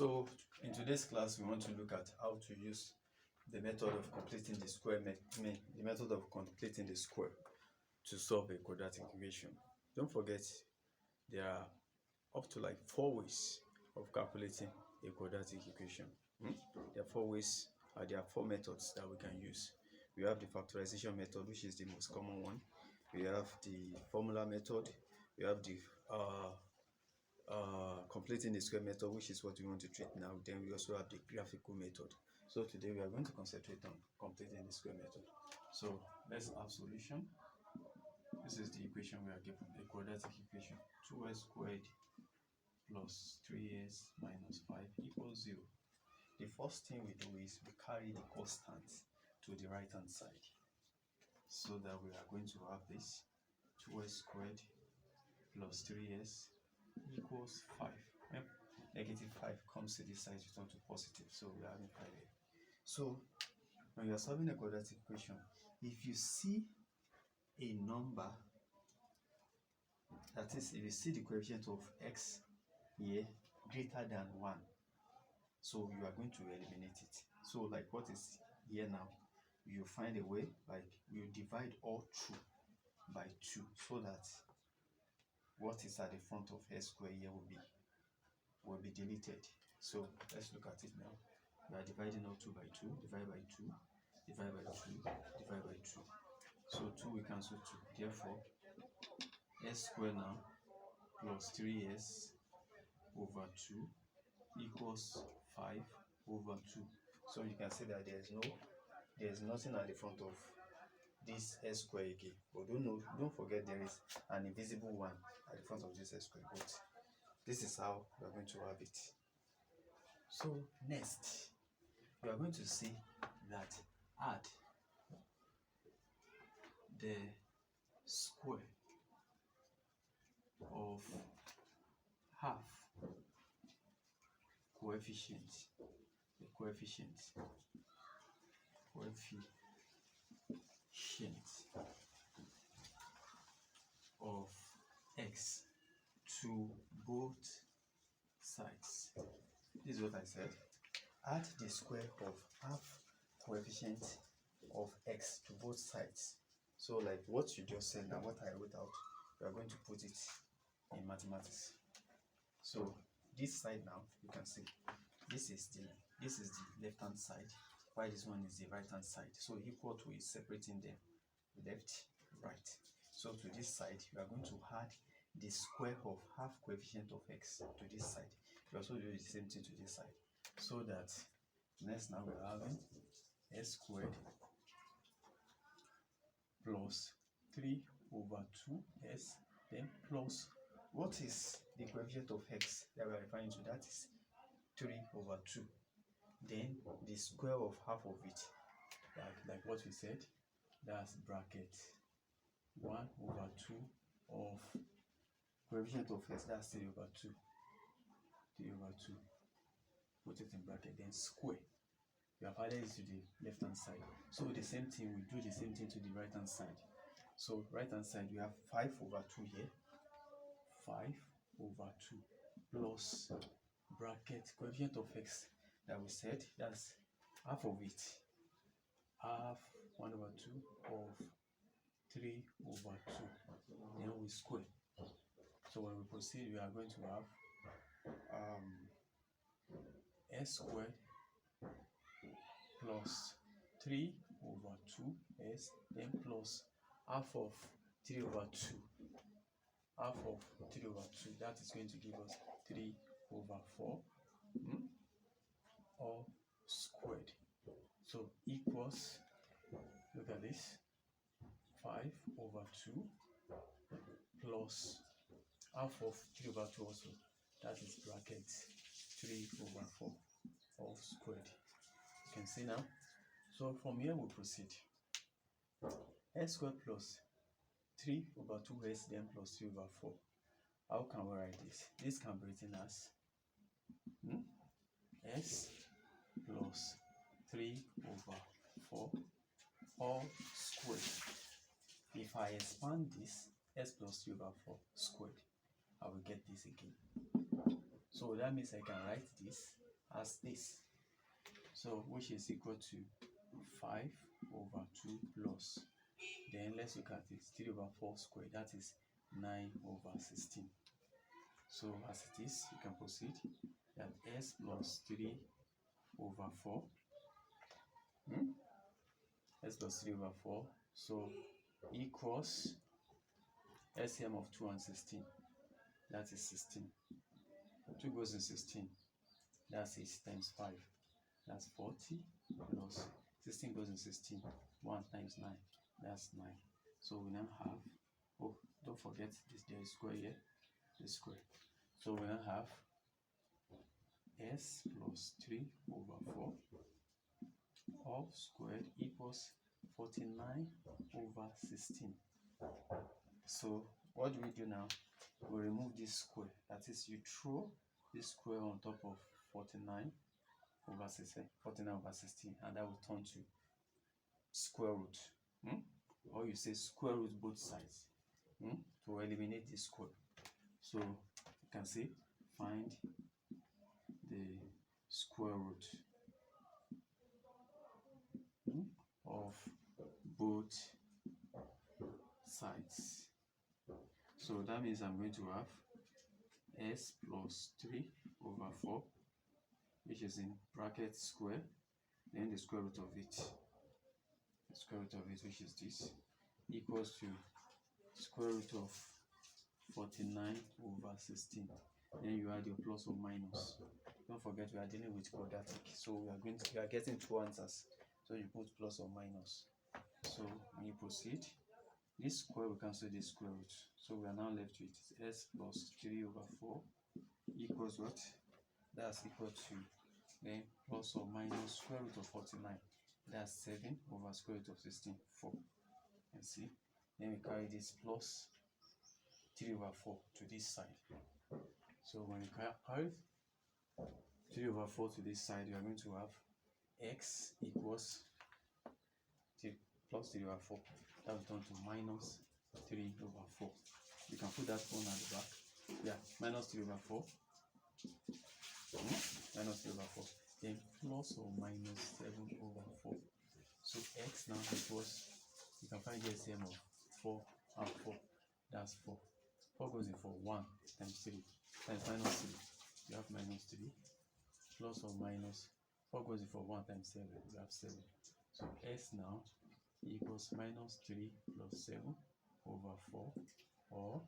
So in today's class, we want to look at how to use the method of completing the square, the method of completing the square to solve a quadratic equation. Don't forget, there are up to like 4 ways of calculating a quadratic equation. There are 4 ways, there are 4 methods that we can use. We have the factorization method, which is the most common one. We have the formula method. We have the completing the square method, which is what we want to treat now. Then we also have the graphical method. So today we are going to concentrate on completing the square method. So let's have solution. This is the equation we are given, a quadratic equation. 2x squared plus 3x minus 5 equals 0. The first thing we do is we carry the constant to the right hand side, so that we are going to have this 2x squared plus 3s equals 5. When negative 5 comes to this side, return to positive, so we are having 5 here. So when you are solving a quadratic equation, if you see a number, that is, if you see the coefficient of x here greater than 1, so you are going to eliminate it. So like what is here now, you find a way, like you divide all through by 2, so that what is at the front of s square here will be deleted. So let's look at it now. We are dividing all 2 by 2, divide by 2, divide by 2, divide by 2. So 2 we cancel 2. Therefore, s square now plus 3s over 2 equals 5 over 2. So you can see that there is nothing at the front of this s square again. But don't forget, there is an invisible one at the front of this s square. But this is how we are going to have it. So next, we are going to see that add the square of half coefficient of x to both sides. This is what I said. Add the square of half coefficient of x to both sides. So like what you just said and what I wrote out, we are going to put it in mathematics. So this side now, you can see this is the left hand side, while this one is the right hand side. So equal to is separating them, left, right. So to this side, we are going to add the square of half coefficient of x to this side. We also do the same thing to this side. So that next now we are having s squared plus 3 over 2s, then plus, what is the coefficient of x that we are referring to? That is 3 over 2. Then the square of half of it, like what we said, that's bracket 1 over 2 of coefficient of x, that's 3 over 2. 3 over 2. Put it in bracket, then square. We have added it to the left hand side. So the same thing, we do the same thing to the right hand side. So right hand side, we have 5 over 2 here. 5 over 2 plus bracket coefficient of x that we said, that's half of it. Half 1 over 2 of 3 over 2. Then we square. So when we proceed, we are going to have s squared plus 3 over 2s, then plus half of 3 over 2. Half of 3 over 2, that is going to give us 3 over 4, all squared. So equals, look at this, 5 over 2 plus half of 3 over 2 also, that is bracket 3 over 4, all squared. You can see now. So from here we proceed. S squared plus 3 over 2s, then plus 3 over 4. How can we write this? This can be written as s plus 3 over 4 all squared. If I expand this, s plus 3 over 4 squared, I will get this again. So that means I can write this as this. So which is equal to 5 over 2 plus, then let's look at it, 3 over 4 squared, that is 9 over 16. So as it is, you can proceed that s plus 3 over 4, s plus 3 over 4, so equals LCM of 2 and 16, that is 16. 2 goes in 16, that's 6 times 5, that's 40, plus 16 goes in 16, 1 times 9, that's 9. So we now have, oh, don't forget this, there is square here, the square. So we now have s plus 3 over 4 all squared equals 49 over 16. So what do we do now? We remove this square, that is, you throw this square on top of 49 over 16, 49 over 16, and that will turn to square root. Or you say square root both sides to eliminate this square. So you can say find the square root of both sides. So that means I'm going to have s plus 3 over 4, which is in bracket square, then the square root of it, which is this, equals to square root of 49 over 16. Then you add your plus or minus. Don't forget we are dealing with quadratic, so we are getting two answers. So you put plus or minus. So when you proceed, this square will cancel this square root. So we are now left with s plus 3 over 4 equals what? That's equal to then plus or minus square root of 49. That's 7 over square root of 16, 4. And see, then we carry this plus 3 over 4 to this side. So when you carry 3 over 4 to this side, you are going to have x equals plus 3 over 4. That will turn to minus 3 over 4. You can put that one at the back. Yeah, minus 3 over 4. Minus 3 over 4. Then plus or minus 7 over 4. So x now equals, you can find the LCM of 4 and 4. That's 4. 4 goes in for 1 times 3 times minus 3. You have minus 3. Plus or minus 4 goes in for 1 times 7. You have 7. So s now equals minus 3 plus 7 over 4, or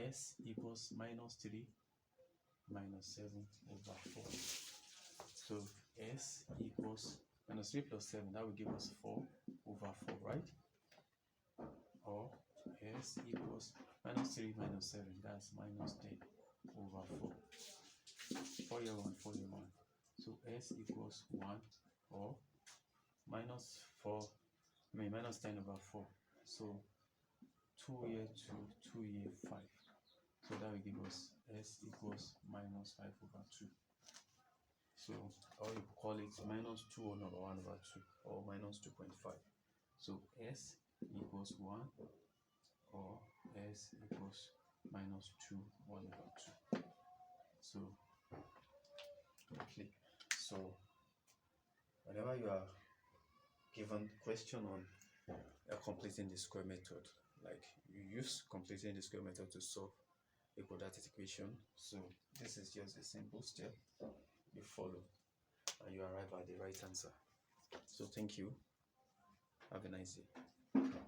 s equals minus 3 minus 7 over 4. So s equals minus 3 plus 7, that will give us 4 over 4, right? Or s equals minus 3 minus 7, that's minus 10 over 4. 4 year 1, 4 year 1. So s equals 1, or minus 10 over 4. So 2 year 2, 2 year 5. So that will give us s equals minus 5 over 2. So, or you call it minus 2 over 1 over 2, or minus 2.5. So s equals 1, or s equals minus 2, 1 over 2. So, okay. So, whenever you are given question on completing the square method, like you use completing the square method to solve a quadratic equation, so this is just a simple step you follow and you arrive at the right answer. So thank you, have a nice day.